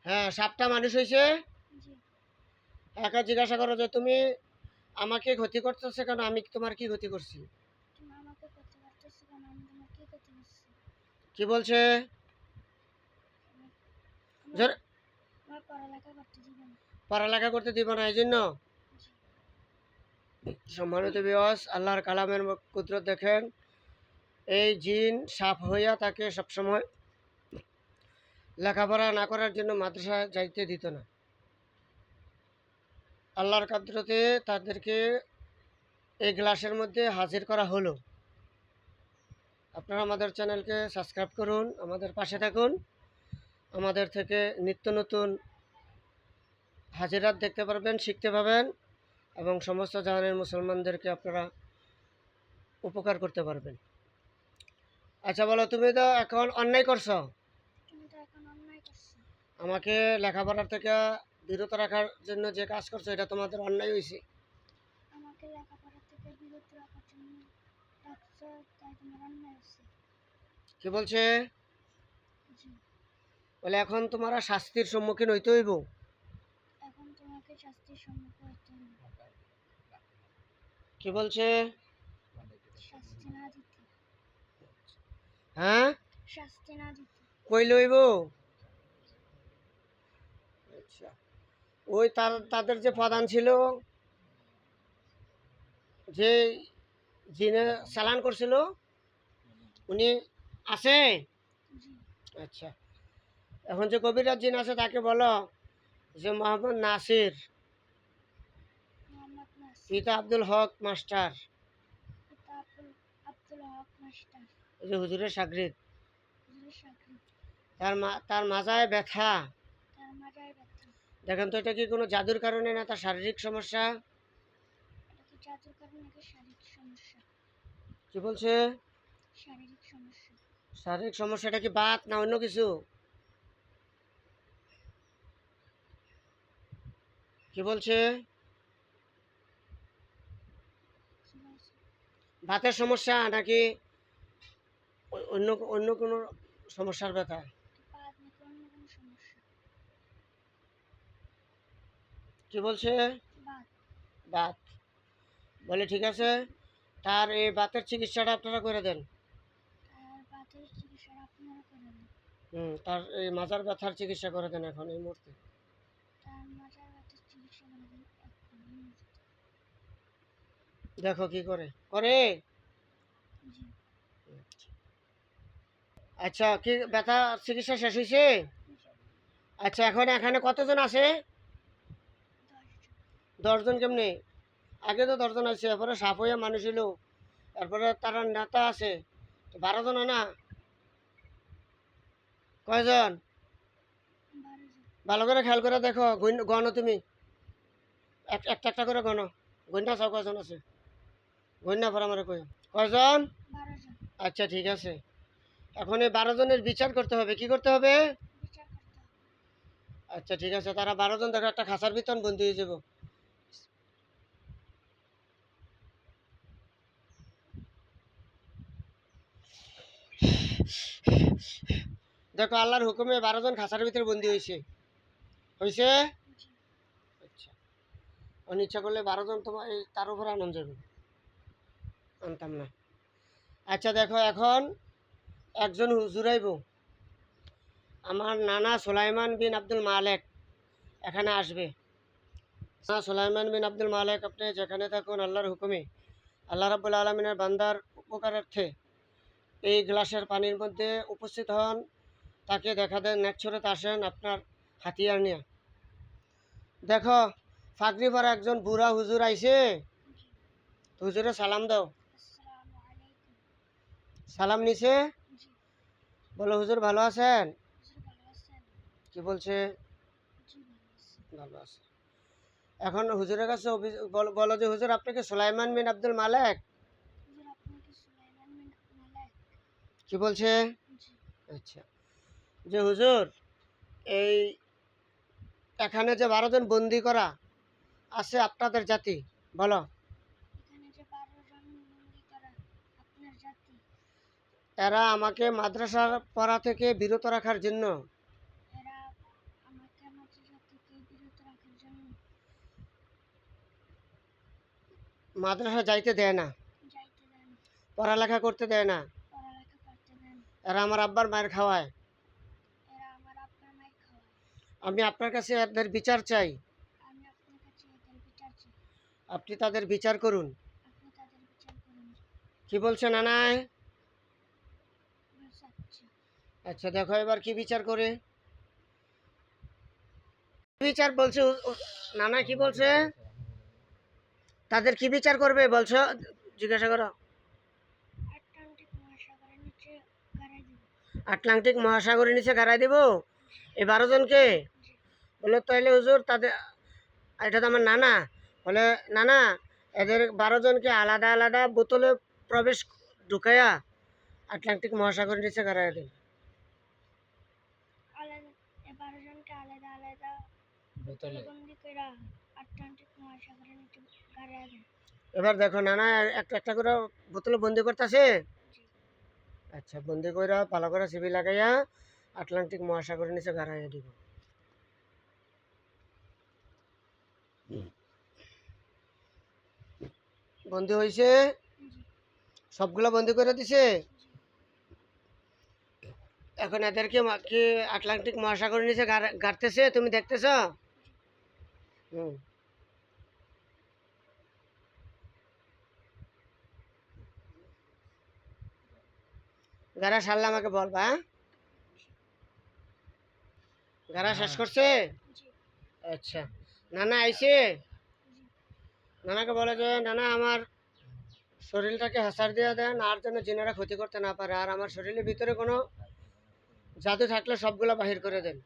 হ্যাঁ, সাপটা মানুষ হয়েছে। জি। একা জিজ্ঞাসা করো যে তুমি আমাকে ক্ষতি করতেছে কেন, আমি তোমার কি ক্ষতি করছি? তুমি আমাকে করতে পারতেছো কেন, আমি তোমার কি করতে পারছি? কি বলছে? আমার জোর- আমার পড়ালেখা করতে দিবে না। পড়ালেখা করতে দিব না এই জন্য? জি। সম্মানিত বিওয়াস, আল্লাহর কালামের কুদরত দেখেন। এই জিন সাপ হইয়া তাকে সবসময় লেখাপড়া না করার জন্য মাদ্রাসায় যাইতে দিত না। আল্লাহর কুদরতে তাদেরকে এই গ্লাসের মধ্যে হাজির করা হলো। আপনারা আমাদের চ্যানেলকে সাবস্ক্রাইব করুন, আমাদের পাশে থাকুন। আমাদের থেকে নিত্য নতুন হাজিরাত দেখতে পারবেন, শিখতে পাবেন এবং সমস্ত জাহানের মুসলমানদেরকে আপনারা উপকার করতে পারবেন। আচ্ছা বলো, তুমি তো এখন অন্যায় করছো, তুমি তো এখন অন্যায় করছো। আমাকে লেখাপড়ার থেকে বিরত রাখার জন্য যে কাজ করছো এটা তোমাদের অন্যায় হয়েছে। আমাকে লেখাপড়া থেকে বিরত রাখার জন্য ডাকছো, তাই তোমার অন্যায় হচ্ছে। কি বলছে? জি। বলে এখন তোমার শাস্তির সম্মুখীন হইতে হইব। এখন তোমাকে শাস্তির সম্মুখীন হতে হবে। কি বলছে? শাস্তি না দিতে। হ্যাঁ, শাস্তি না দিতে। কই লইব? আচ্ছা, ওই তাদের যে প্রধান ছিল, যে জিনে চালান করছিল, উনি আছে? জি। আচ্ছা, এখন যে কবিরাজ জিন আছে তাকে বলো যে মোহাম্মদ নাসির মোহাম্মদ নাসির, পিতা আব্দুল হক মাস্টার, পিতা আব্দুল হক মাস্টার, এই যে হুজুরের সাগরিদ, হুজুরের সাকরি, তার মাজায় ব্যথা। তার মাজায় ব্যথা। দেখেন তো এটা কি কোনো জাদুর কারণে না তার শারীরিক সমস্যা? এটা কি জাদুর কারণে নাকি শারীরিক সমস্যা? কি বলছে? শারীরিক সমস্যা। শারীরিক সমস্যাটা কি বাত না অন্য কিছু? কি বলছে? কি বলছে? বাতের সমস্যা নাকি অন্য অন্য কোনো সমস্যার ব্যথা? বাদ নাকি অন্য কোনো সমস্যা? কি বলছে? বাদ। বাত। বলে ঠিক আছে, তার এই বাতের চিকিৎসাটা আপনারা করে দেন। আর বাতের চিকিৎসা আপনারা করে দেন। তার এই মাজার ব্যথার চিকিৎসা করে দেন এখন এই মুহূর্তে। তার মাজার ব্যথার চিকিৎসা করে দেন এখন এই মুহূর্তে। দেখো কি করে করে। জি। আচ্ছা, কি ব্যথা চিকিৎসা শেষ হয়েছে? জি। আচ্ছা, এখন এখানে কতজন আছে? 10 জন। 10 জন কেমনি? আগে তো 10 জন আছে, এরপরে সাপ হইয়া মানুষ হইলো, এরপরে তারা নেতা আছে, তো 12 জন হয় না? কয়জন? 12 জন। ভালো করে খেয়াল করে দেখো, গণ তুমি একটা একটা করে গণ, গন্যা চাও কয়জন আছে, গন্যা পর আমার কই কয়জন? 12 জন। আচ্ছা ঠিক আছে, এখন এই 12 জনের বিচার করতে হবে। কি করতে হবে? বিচার করতে হবে। আচ্ছা ঠিক আছে, তারা 12 জন দেখো একটা খাঁচার ভিতর বন্দি হয়ে যাব। দেখো আল্লাহর হুকুমে 12 জন খাঁচার ভিতরে বন্দি হয়েছে। হয়েছে? জি। আচ্ছা, অনিচ্ছা করলে 12 জন তোমার তার উপরে আনন্দ যাবে, আনতাম না। আচ্ছা দেখো, এখন একজন হুজুর আইব, আমার নানা সুলাইমান বিন আব্দুল মালেক এখানে আসবে। সুলাইমান বিন আব্দুল মালেক, আপনি যেখানে থাকুন আল্লাহর হুকুমে আল্লাহ রাব্বুল আলমিনের বান্দার উপকারার্থে এই গ্লাসের পানির মধ্যে উপস্থিত হন, তাকে দেখা দেন, নেকছরে আসেন আপনার হাতিয়ার নিয়ে। দেখো ফাগরি পরা একজন বুড়া হুজুর আইছে, জি। হুজুরে সালাম দাও। আসসালামু আলাইকুম। সালাম নিছে, জি। বলো হুজুর ভালো আছেন? হুজুর ভালো আছেন? কি বলছে? জি ভালো আছি। ভালো আছে। এখন হুজুরের কাছে বলো যে হুজুর আপনি কি সুলাইমান বিন আব্দুল মালেক? হুজুর আপনি কি সুলাইমান বিন মালেক? কি বলছে? জি। আচ্ছা, যে হুজুর এই এখানে যে 12 জন বন্দি করা আছে আপনাদের জাতি, বলো। এখানে যে 12 জন বন্দী করা আপনার জাতি, এরা আমাকে মাদ্রাসার পড়া থেকে বিরত রাখার জন্য এরা আমাকে মাদ্রাসা থেকে বিরত রাখার জন্য মাদ্রাসা যাইতে দেয় না, যাইতে দেন, পড়ালেখা করতে দেয় না, পড়ালেখা করতে দেন। এরা আমার আব্বার মায়ের খাওয়ায়। এরা আমার আব্বার মায়ের খাওয়ায়। আমি আপনার কাছে এদের বিচার চাই, আমি আপনার কাছে এদের বিচার চাই। আপনি তাদের বিচার করুন। আপনি তাদের বিচার করুন। কি বলছে নানায়? বুঝাচ্ছি। আচ্ছা দেখো এবার কি বিচার করে। বিচার বলছে নানা কি বলছে? তাদের কি বিচার করবে বলছো, জিজ্ঞাসা করো। আটলান্টিক মহাসাগরের নিচে গাড়াই দিব। আটলান্টিক মহাসাগরের নিচে গাড়াই দিব এই 12 জনকে? জি। বলে তাইলে হুজুর তাদের, এটা তো আমার নানা, বলে নানা এদের 12 জনকে আলাদা আলাদা বোতলে প্রবেশ ঢুকাইয়া আটলান্টিক মহাসাগরের নিচে গাড়াই দেন। আলাদা 12 জনকে আলাদা আলাদা বন্দি করে আটলান্টিক মহাসাগরের নিচে গাড়াই দেন। এবার দেখো নানা একটা একটা করে বোতলে বন্দি করতেছে। জি। আচ্ছা বন্দি কইরা ভালো করে সিবি লাগাইয়া আটলান্টিক মহাসাগরের নিচে গাড়াইয়া দিব। বন্দি হয়েছে, জি। সবগুলা বন্দি করে দিছে। জি। এখন এদেরকে কি আটলান্টিক মহাসাগরের নিচে গাড়তেছে, তুমি দেখতেছ? হুম। গাড়া সারলে আমাকে বলবা, হ্যাঁ? গাড়া শেষ করছে? জি। আচ্ছা নানা আইছে, জি। নানাকে বলে যে নানা আমার শরীরটাকে হাসার দিয়ে দেন আর যেন জিনেরা ক্ষতি করতে না পারে, আর আমার শরীরের ভিতরে কোনো জাদু থাকলে সবগুলা বাহির করে দেন।